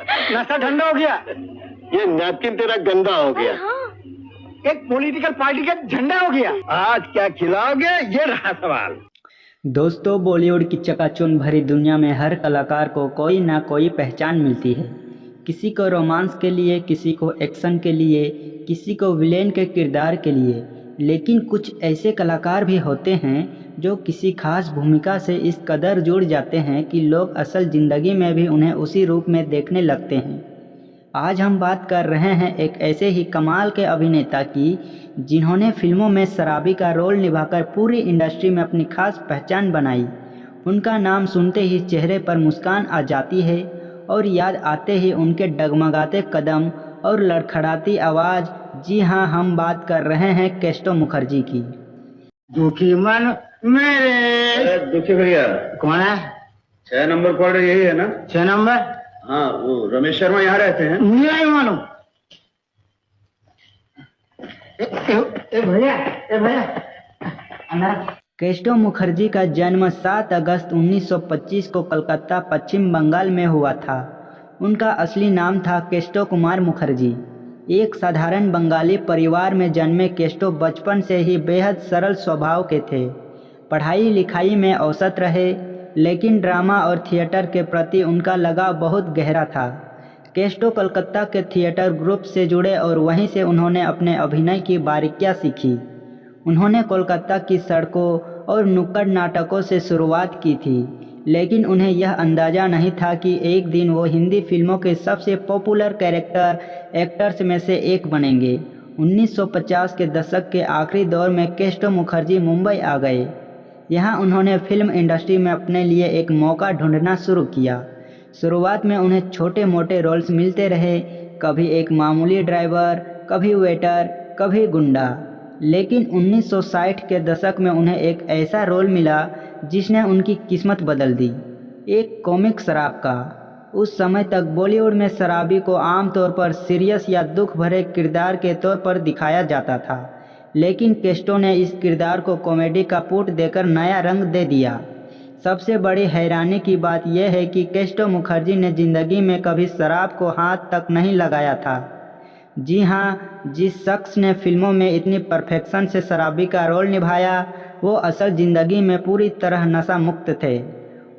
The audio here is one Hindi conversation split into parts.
नशा ठंडा हो गया। ये नैपकिन तेरा गंदा हो गया। एक पॉलिटिकल पार्टी का झंडा हो गया। आज क्या खिलाओगे, ये रहा सवाल। दोस्तों, बॉलीवुड की चकाचौंध भरी दुनिया में हर कलाकार को कोई ना कोई पहचान मिलती है। किसी को रोमांस के लिए, किसी को एक्शन के लिए, किसी को विलेन के किरदार के लिए। लेकिन कुछ ऐसे कलाकार भी होते हैं जो किसी खास भूमिका से इस कदर जुड़ जाते हैं कि लोग असल ज़िंदगी में भी उन्हें उसी रूप में देखने लगते हैं। आज हम बात कर रहे हैं एक ऐसे ही कमाल के अभिनेता की जिन्होंने फिल्मों में शराबी का रोल निभाकर पूरी इंडस्ट्री में अपनी खास पहचान बनाई। उनका नाम सुनते ही चेहरे पर मुस्कान आ जाती है और याद आते ही उनके डगमगाते कदम और लड़खड़ाती आवाज़। जी हाँ, हम बात कर रहे हैं केस्टो मुखर्जी की। दुखी मन मेरे। दुखी भैया कौन है? 6 नंबर क्वार्टर यही है ना? 6 नंबर। हाँ, वो रमेश शर्मा यहाँ रहते हैं। नहीं मालूम। भैया अंदर। केस्टो मुखर्जी का जन्म 7 अगस्त 1925 को कलकत्ता, पश्चिम बंगाल में हुआ था। उनका असली नाम था केस्टो कुमार मुखर्जी। एक साधारण बंगाली परिवार में जन्मे केस्टो बचपन से ही बेहद सरल स्वभाव के थे। पढ़ाई लिखाई में औसत रहे, लेकिन ड्रामा और थिएटर के प्रति उनका लगाव बहुत गहरा था। केस्टो कलकत्ता के थिएटर ग्रुप से जुड़े और वहीं से उन्होंने अपने अभिनय की बारीकियां सीखी। उन्होंने कोलकाता की सड़कों और नुक्कड़ नाटकों से शुरुआत की थी, लेकिन उन्हें यह अंदाज़ा नहीं था कि एक दिन वो हिंदी फिल्मों के सबसे पॉपुलर कैरेक्टर एक्टर्स में से एक बनेंगे। 1950 के दशक के आखिरी दौर में केस्टो मुखर्जी मुंबई आ गए। यहाँ उन्होंने फिल्म इंडस्ट्री में अपने लिए एक मौका ढूंढना शुरू किया। शुरुआत में उन्हें छोटे मोटे रोल्स मिलते रहे, कभी एक मामूली ड्राइवर, कभी वेटर, कभी गुंडा। लेकिन 1960 के दशक में उन्हें एक ऐसा रोल मिला जिसने उनकी किस्मत बदल दी, एक कॉमिक शराब का। उस समय तक बॉलीवुड में शराबी को आमतौर पर सीरियस या दुख भरे किरदार के तौर पर दिखाया जाता था, लेकिन केस्टो ने इस किरदार को कॉमेडी का पुट देकर नया रंग दे दिया। सबसे बड़ी हैरानी की बात यह है कि केस्टो मुखर्जी ने ज़िंदगी में कभी शराब को हाथ तक नहीं लगाया था। जी हाँ, जिस शख्स ने फिल्मों में इतनी परफेक्शन से शराबी का रोल निभाया, वो असल ज़िंदगी में पूरी तरह नशा मुक्त थे।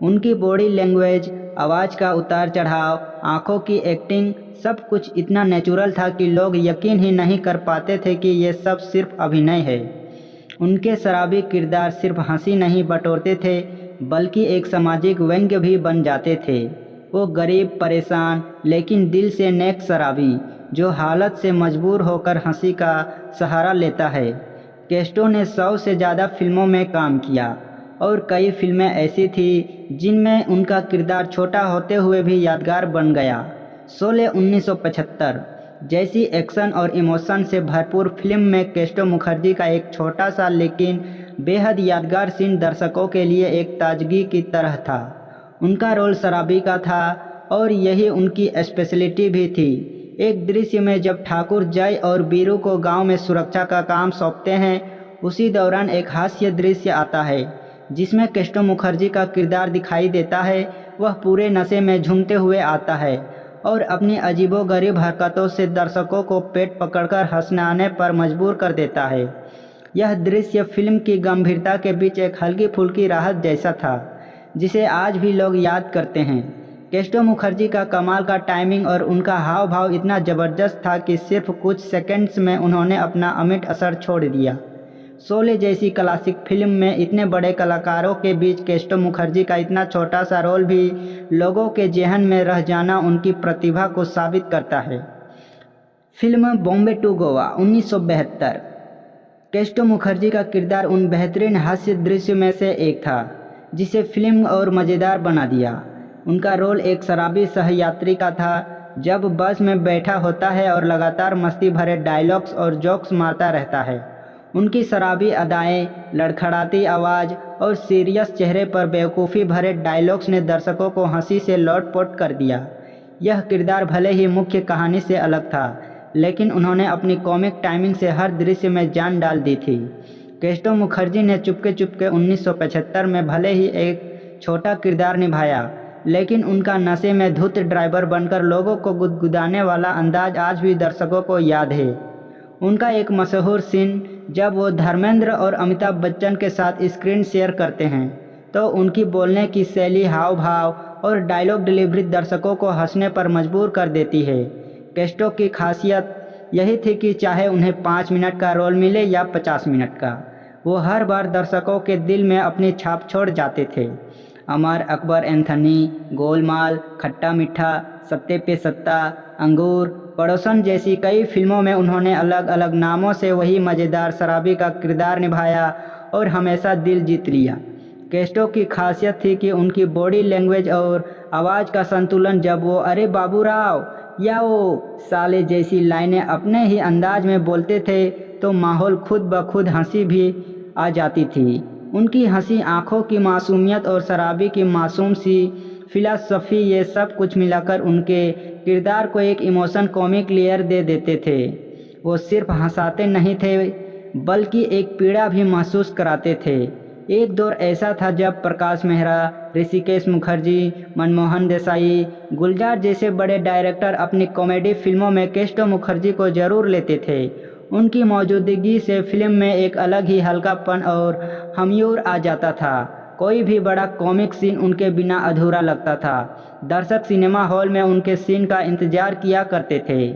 उनकी बॉडी लैंग्वेज, आवाज़ का उतार चढ़ाव, आँखों की एक्टिंग, सब कुछ इतना नेचुरल था कि लोग यकीन ही नहीं कर पाते थे कि ये सब सिर्फ अभिनय है। उनके शराबी किरदार सिर्फ हंसी नहीं बटोरते थे, बल्कि एक सामाजिक व्यंग्य भी बन जाते थे। वो गरीब, परेशान, लेकिन दिल से नेक शराबी, जो हालत से मजबूर होकर हंसी का सहारा लेता है। केस्टो ने 100 से ज़्यादा फिल्मों में काम किया और कई फिल्में ऐसी थी जिनमें उनका किरदार छोटा होते हुए भी यादगार बन गया। शोले 1975 जैसी एक्शन और इमोशन से भरपूर फिल्म में केस्टो मुखर्जी का एक छोटा सा लेकिन बेहद यादगार सीन दर्शकों के लिए एक ताजगी की तरह था। उनका रोल शराबी का था और यही उनकी स्पेशलिटी भी थी। एक दृश्य में जब ठाकुर जय और बीरू को गांव में सुरक्षा का काम सौंपते हैं, उसी दौरान एक हास्य दृश्य आता है जिसमें केस्टो मुखर्जी का किरदार दिखाई देता है। वह पूरे नशे में झूमते हुए आता है और अपनी अजीबोगरीब हरकतों से दर्शकों को पेट पकड़कर हंसने पर मजबूर कर देता है। यह दृश्य फिल्म की गंभीरता के बीच एक हल्की फुल्की राहत जैसा था, जिसे आज भी लोग याद करते हैं। केस्टो मुखर्जी का कमाल का टाइमिंग और उनका हाव भाव इतना ज़बरदस्त था कि सिर्फ कुछ सेकंड्स में उन्होंने अपना अमिट असर छोड़ दिया। शोले जैसी क्लासिक फिल्म में इतने बड़े कलाकारों के बीच केस्टो मुखर्जी का इतना छोटा सा रोल भी लोगों के जेहन में रह जाना उनकी प्रतिभा को साबित करता है। Film Bombay to Goa 1972। केस्टो मुखर्जी का किरदार उन बेहतरीन हास्य दृश्य में से एक था जिसे फिल्म और मज़ेदार बना दिया। उनका रोल एक शराबी सहयात्री का था, जब बस में बैठा होता है और लगातार मस्ती भरे डायलॉग्स और जोक्स मारता रहता है। उनकी शराबी अदाएं, लड़खड़ाती आवाज़ और सीरियस चेहरे पर बेवकूफ़ी भरे डायलॉग्स ने दर्शकों को हंसी से लोटपोट कर दिया। यह किरदार भले ही मुख्य कहानी से अलग था, लेकिन उन्होंने अपनी कॉमिक टाइमिंग से हर दृश्य में जान डाल दी थी। केस्टो मुखर्जी ने चुपके चुपके 1975 में भले ही एक छोटा किरदार निभाया, लेकिन उनका नशे में धुत ड्राइवर बनकर लोगों को गुदगुदाने वाला अंदाज आज भी दर्शकों को याद है। उनका एक मशहूर सीन जब वो धर्मेंद्र और अमिताभ बच्चन के साथ स्क्रीन शेयर करते हैं तो उनकी बोलने की शैली, हाव भाव और डायलॉग डिलीवरी दर्शकों को हंसने पर मजबूर कर देती है। कैस्टो की खासियत यही थी कि चाहे उन्हें 5 मिनट का रोल मिले या 50 मिनट का, वो हर बार दर्शकों के दिल में अपनी छाप छोड़ जाते थे। अमर, अकबर एंथनी, गोलमाल, खट्टा मीठा, सत्ते पे सत्ता, अंगूर, पड़ोसन जैसी कई फिल्मों में उन्होंने अलग अलग नामों से वही मज़ेदार शराबी का किरदार निभाया और हमेशा दिल जीत लिया। कैस्टो की खासियत थी कि उनकी बॉडी लैंग्वेज और आवाज़ का संतुलन, जब वो अरे बाबूराव या वो साले जैसी लाइनें अपने ही अंदाज में बोलते थे तो माहौल खुद ब खुद हंसी भी आ जाती थी। उनकी हंसी, आँखों की मासूमियत और शराबी की मासूम सी फिलॉसफी, ये सब कुछ मिलाकर उनके किरदार को एक इमोशन कॉमिक लेयर दे देते थे। वो सिर्फ हंसाते नहीं थे बल्कि एक पीड़ा भी महसूस कराते थे। एक दौर ऐसा था जब प्रकाश मेहरा, ऋषिकेश मुखर्जी, मनमोहन देसाई, गुलजार जैसे बड़े डायरेक्टर अपनी कॉमेडी फिल्मों में कैस्टो मुखर्जी को जरूर लेते थे। उनकी मौजूदगी से फिल्म में एक अलग ही हल्कापन और हमयूर आ जाता था। कोई भी बड़ा कॉमिक सीन उनके बिना अधूरा लगता था। दर्शक सिनेमा हॉल में उनके सीन का इंतजार किया करते थे।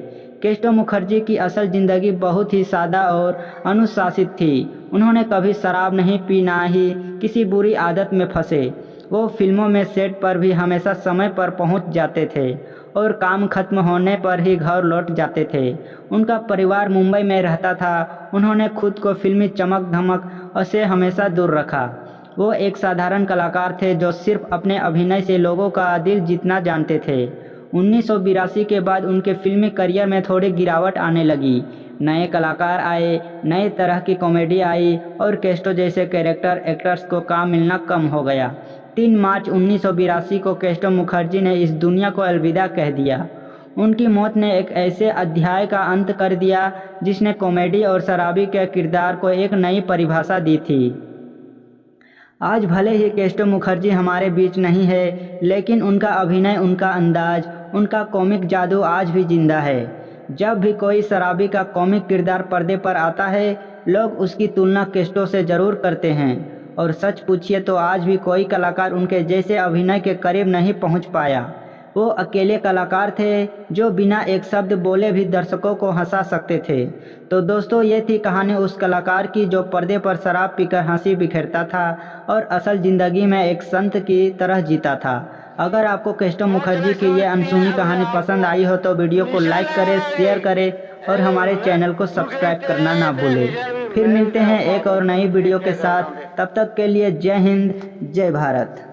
कैस्टो मुखर्जी की असल ज़िंदगी बहुत ही सादा और अनुशासित थी। उन्होंने कभी शराब नहीं पी, ना ही किसी बुरी आदत में फंसे। वो फिल्मों में सेट पर भी हमेशा समय पर पहुंच जाते थे और काम खत्म होने पर ही घर लौट जाते थे। उनका परिवार मुंबई में रहता था। उन्होंने खुद को फिल्मी चमक धमक से हमेशा दूर रखा। वो एक साधारण कलाकार थे जो सिर्फ अपने अभिनय से लोगों का दिल जीतना जानते थे। 1982 के बाद उनके फिल्मी करियर में थोड़ी गिरावट आने लगी। नए कलाकार आए, नए तरह की कॉमेडी आई और कैस्टो जैसे कैरेक्टर एक्टर्स को काम मिलना कम हो गया। 3 मार्च 1982 को कैस्टो मुखर्जी ने इस दुनिया को अलविदा कह दिया। उनकी मौत ने एक ऐसे अध्याय का अंत कर दिया जिसने कॉमेडी और शराबी के किरदार को एक नई परिभाषा दी थी। आज भले ही कैस्टो मुखर्जी हमारे बीच नहीं है, लेकिन उनका अभिनय, उनका अंदाज, उनका कॉमिक जादू आज भी जिंदा है। जब भी कोई शराबी का कॉमिक किरदार पर्दे पर आता है, लोग उसकी तुलना कैस्टो से ज़रूर करते हैं। और सच पूछिए तो आज भी कोई कलाकार उनके जैसे अभिनय के करीब नहीं पहुंच पाया। वो अकेले कलाकार थे जो बिना एक शब्द बोले भी दर्शकों को हंसा सकते थे। तो दोस्तों, ये थी कहानी उस कलाकार की जो पर्दे पर शराब पीकर हंसी बिखेरता था और असल ज़िंदगी में एक संत की तरह जीता था। अगर आपको कैस्टो मुखर्जी की ये अनसुनी कहानी पसंद आई हो तो वीडियो को लाइक करें, शेयर करें और हमारे चैनल को सब्सक्राइब करना ना भूलें। फिर मिलते हैं एक और नई वीडियो के साथ। तब तक के लिए जय हिंद, जय भारत।